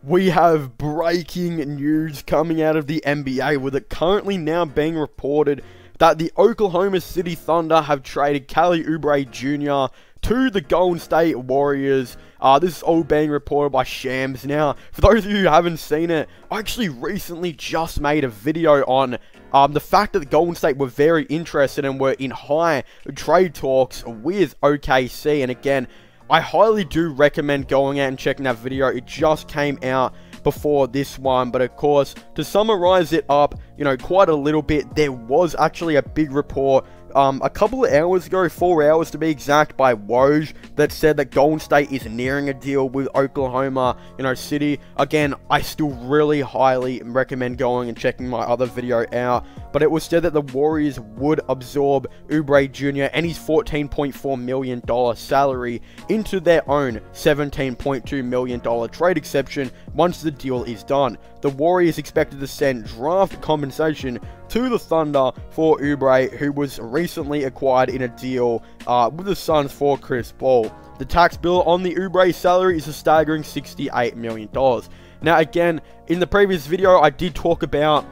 We have breaking news coming out of the NBA, with it currently now being reported that the Oklahoma City Thunder have traded Kelly Oubre Jr. to the Golden State Warriors. This is all being reported by Shams. Now, for those of you who haven't seen it, I actually recently just made a video on the fact that the Golden State were very interested and were in high trade talks with OKC. And again, I highly do recommend going out and checking that video. It just came out before this one, but of course, to summarize it up, quite a little bit, there was actually a big report a couple of hours ago, 4 hours to be exact, by Woj, that said that Golden State is nearing a deal with Oklahoma, City. Again, I still really highly recommend going and checking my other video out, but it was said that the Warriors would absorb Oubre Jr. and his $14.4 million salary into their own $17.2 million trade exception once the deal is done. The Warriors expected to send draft compensation to the Thunder for Oubre, who was recently acquired in a deal with the Suns for Chris Paul. The tax bill on the Oubre salary is a staggering $68 million. Now again, in the previous video, I did talk about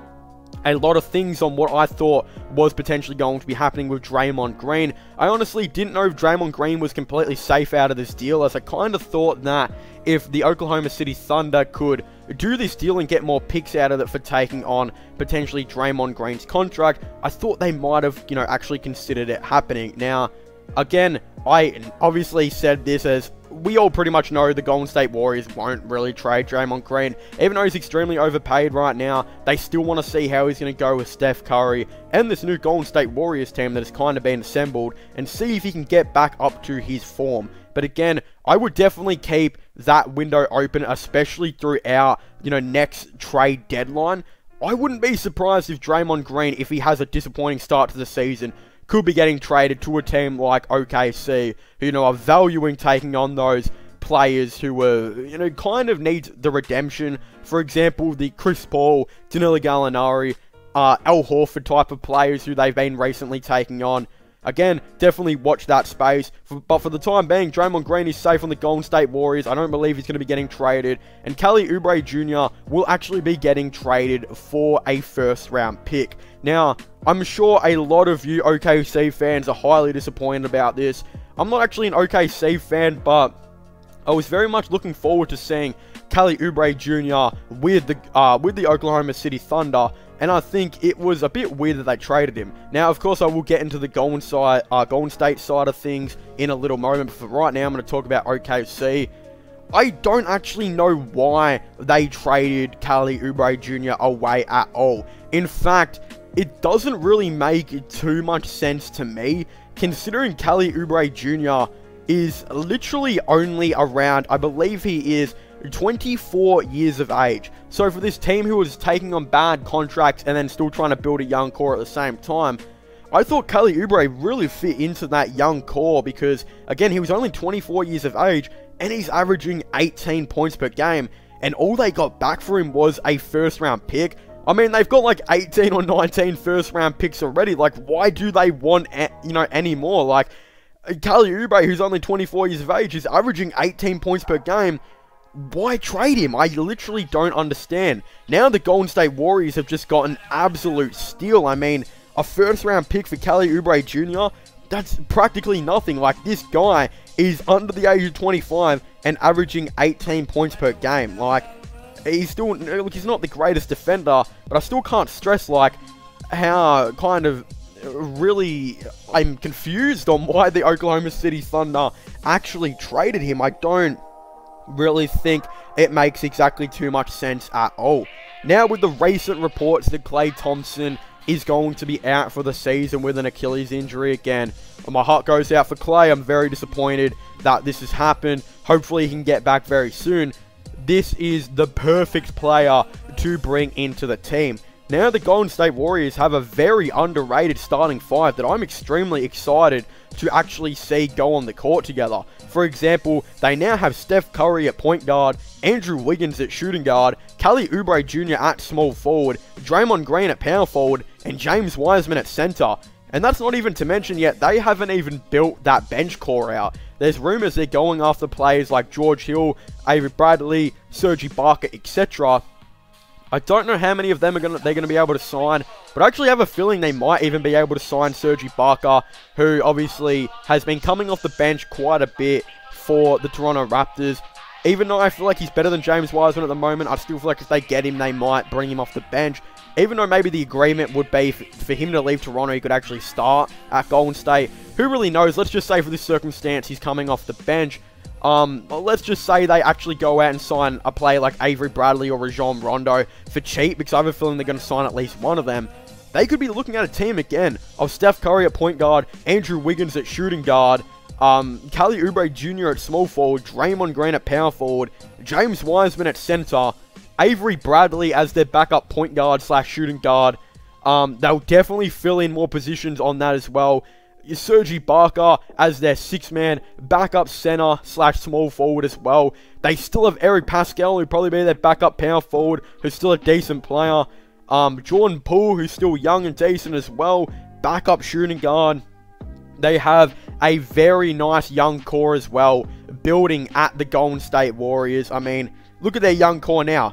a lot of things on what I thought was potentially going to be happening with Draymond Green. I honestly didn't know if Draymond Green was completely safe out of this deal, as I kind of thought that if the Oklahoma City Thunder could do this deal and get more picks out of it for taking on potentially Draymond Green's contract, I thought they might have, actually considered it happening. Now, again, I obviously said this as we all pretty much know the Golden State Warriors won't really trade Draymond Green. Even though he's extremely overpaid right now, they still want to see how he's going to go with Steph Curry and this new Golden State Warriors team that has kind of been assembled, and see if he can get back up to his form. But again, I would definitely keep that window open, especially throughout, next trade deadline. I wouldn't be surprised if Draymond Green, if he has a disappointing start to the season, could be getting traded to a team like OKC, who, are valuing taking on those players who were, kind of need the redemption. For example, the Chris Paul, Danilo Gallinari, Al Horford type of players who they've been recently taking on. Again, definitely watch that space. But for the time being, Draymond Green is safe on the Golden State Warriors. I don't believe he's going to be getting traded. And Kelly Oubre Jr. will actually be getting traded for a first-round pick. Now, I'm sure a lot of you OKC fans are highly disappointed about this. I'm not actually an OKC fan, but I was very much looking forward to seeing Kelly Oubre Jr. with the Oklahoma City Thunder, and I think it was a bit weird that they traded him. Now, of course, I will get into the Golden State side of things in a little moment, but for right now, I'm going to talk about OKC. I don't actually know why they traded Kelly Oubre Jr. away at all. In fact, it doesn't really make too much sense to me, considering Kelly Oubre Jr. is literally only around, I believe he is 24 years of age. So for this team who was taking on bad contracts and then still trying to build a young core at the same time, I thought Kelly Oubre really fit into that young core, because again, he was only 24 years of age and he's averaging 18 points per game, and all they got back for him was a first round pick. I mean, they've got like 18 or 19 first round picks already. Like, why do they want, any more? Like, Kelly Oubre, who's only 24 years of age, is averaging 18 points per game. Why trade him? I literally don't understand. Now the Golden State Warriors have just got an absolute steal. I mean, a first round pick for Kelly Oubre Jr., that's practically nothing. Like, this guy is under the age of 25 and averaging 18 points per game. Like, he's still, look, he's not the greatest defender, but I still can't stress, like, how kind of really I'm confused on why the Oklahoma City Thunder actually traded him. I don't really think it makes exactly too much sense at all. Now, with the recent reports that Klay Thompson is going to be out for the season with an Achilles injury again, my heart goes out for Klay. I'm very disappointed that this has happened. Hopefully he can get back very soon. This is the perfect player to bring into the team. Now the Golden State Warriors have a very underrated starting five that I'm extremely excited to actually see go on the court together. For example, they now have Steph Curry at point guard, Andrew Wiggins at shooting guard, Kelly Oubre Jr. at small forward, Draymond Green at power forward, and James Wiseman at center. And that's not even to mention yet, they haven't even built that bench core out. there's rumors they're going after players like George Hill, Avery Bradley, Serge Ibaka, etc. I don't know how many of them they're gonna be able to sign, but I actually have a feeling they might even be able to sign Serge Ibaka, who obviously has been coming off the bench quite a bit for the Toronto Raptors. Even though I feel like he's better than James Wiseman at the moment, I still feel like if they get him, they might bring him off the bench. Even though maybe the agreement would be for him to leave Toronto, he could actually start at Golden State. Who really knows? Let's just say for this circumstance, he's coming off the bench. Let's just say they actually go out and sign a player like Avery Bradley or Rajon Rondo for cheap, because I have a feeling they're going to sign at least one of them. They could be looking at a team again of Steph Curry at point guard, Andrew Wiggins at shooting guard, Kelly Oubre Jr. at small forward, Draymond Green at power forward, James Wiseman at center, Avery Bradley as their backup point guard / shooting guard. They'll definitely fill in more positions on that as well. Serge Ibaka as their 6-man backup center / small forward as well. They still have Eric Pascal, who'll probably be their backup power forward, who's still a decent player. Jordan Poole, who's still young and decent as well, backup shooting guard. They have a very nice young core as well, building at the Golden State Warriors. I mean, look at their young core now.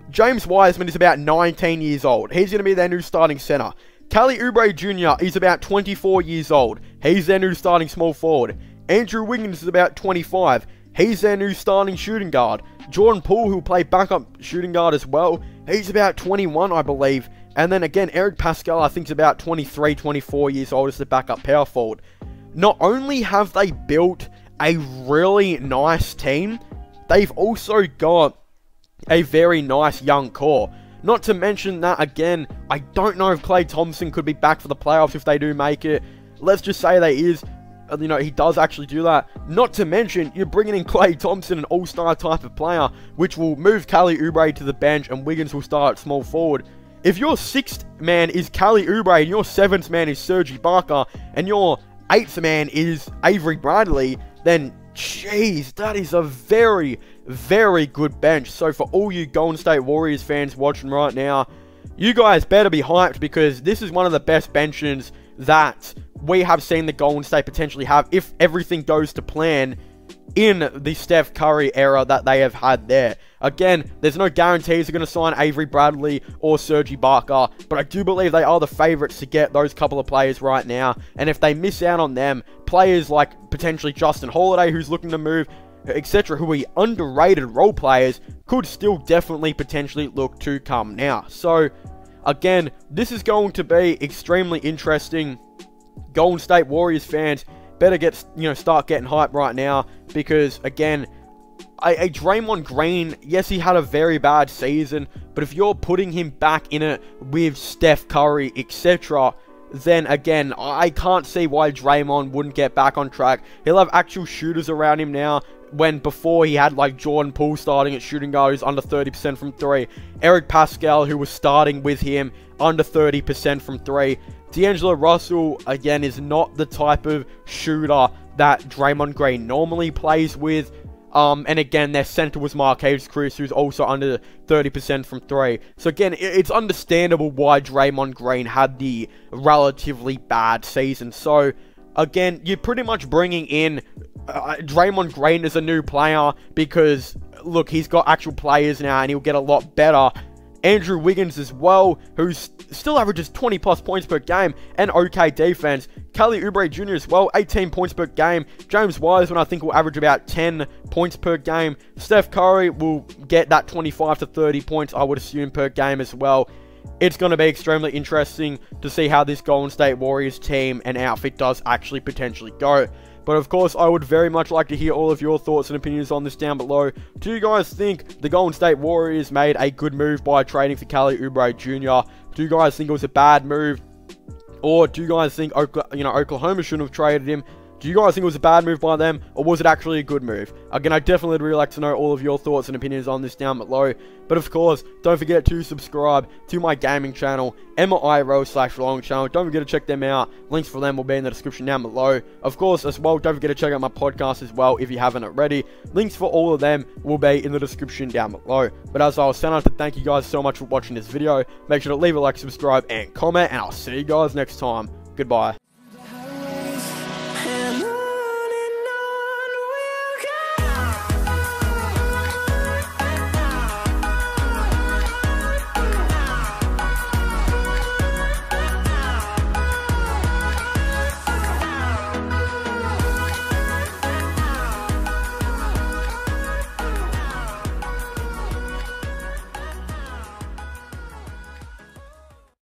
James Wiseman is about 19 years old. He's going to be their new starting center. Kelly Oubre Jr. is about 24 years old. He's their new starting small forward. Andrew Wiggins is about 25. He's their new starting shooting guard. Jordan Poole, who'll play backup shooting guard as well, he's about 21, I believe. And then again, Eric Pascal, I think, is about 23, 24 years old as the backup power forward. Not only have they built a really nice team, they've also got a very nice young core. Not to mention that, again, I don't know if Klay Thompson could be back for the playoffs if they do make it. Let's just say they is. You know, he does actually do that. Not to mention, you're bringing in Klay Thompson, an all-star type of player, which will move Kelly Oubre to the bench and Wiggins will start at small forward. If your 6th man is Kelly Oubre and your 7th man is Serge Ibaka and your 8th man is Avery Bradley, then jeez, that is a very, very good bench. So for all you Golden State Warriors fans watching right now, you guys better be hyped, because this is one of the best benches that we have seen the Golden State potentially have if everything goes to plan in the Steph Curry era that they have had there. Again, there's no guarantees they're going to sign Avery Bradley or Serge Ibaka, but I do believe they are the favourites to get those couple of players right now. And if they miss out on them, players like potentially Justin Holiday, who's looking to move, etc., who are underrated role players, could still definitely potentially look to come now. So, again, this is going to be extremely interesting. Golden State Warriors fans better start getting hyped right now, because again, a Draymond Green, yes, he had a very bad season, but if you're putting him back in it with Steph Curry, etc., then again, I can't see why Draymond wouldn't get back on track. He'll have actual shooters around him now, when before he had like Jordan Poole starting at shooting guard, who's under 30% from 3. Eric Pascal, who was starting with him, under 30% from 3. D'Angelo Russell, again, is not the type of shooter that Draymond Green normally plays with. And again, their center was Marquese Chriss, who's also under 30% from 3. So again, it's understandable why Draymond Green had the relatively bad season. So again, you're pretty much bringing in Draymond Green as a new player, because look, he's got actual players now and he'll get a lot better. Andrew Wiggins as well, who still averages 20 plus points per game and okay defense. Kelly Oubre Jr. as well, 18 points per game. James Wiseman, I think, will average about 10 points per game. Steph Curry will get that 25 to 30 points, I would assume, per game as well. It's going to be extremely interesting to see how this Golden State Warriors team and outfit does actually potentially go. But of course, I would very much like to hear all of your thoughts and opinions on this down below. Do you guys think the Golden State Warriors made a good move by trading for Kelly Oubre Jr.? Do you guys think it was a bad move? Or do you guys think Oklahoma shouldn't have traded him? Do you guys think it was a bad move by them, or was it actually a good move? Again, I definitely would really like to know all of your thoughts and opinions on this down below. But of course, don't forget to subscribe to my gaming channel, MIRO/Long channel. Don't forget to check them out. Links for them will be in the description down below. Of course, as well, don't forget to check out my podcast as well if you haven't already. Links for all of them will be in the description down below. But as I was saying, I'd like to thank you guys so much for watching this video. Make sure to leave a like, subscribe, and comment, and I'll see you guys next time. Goodbye.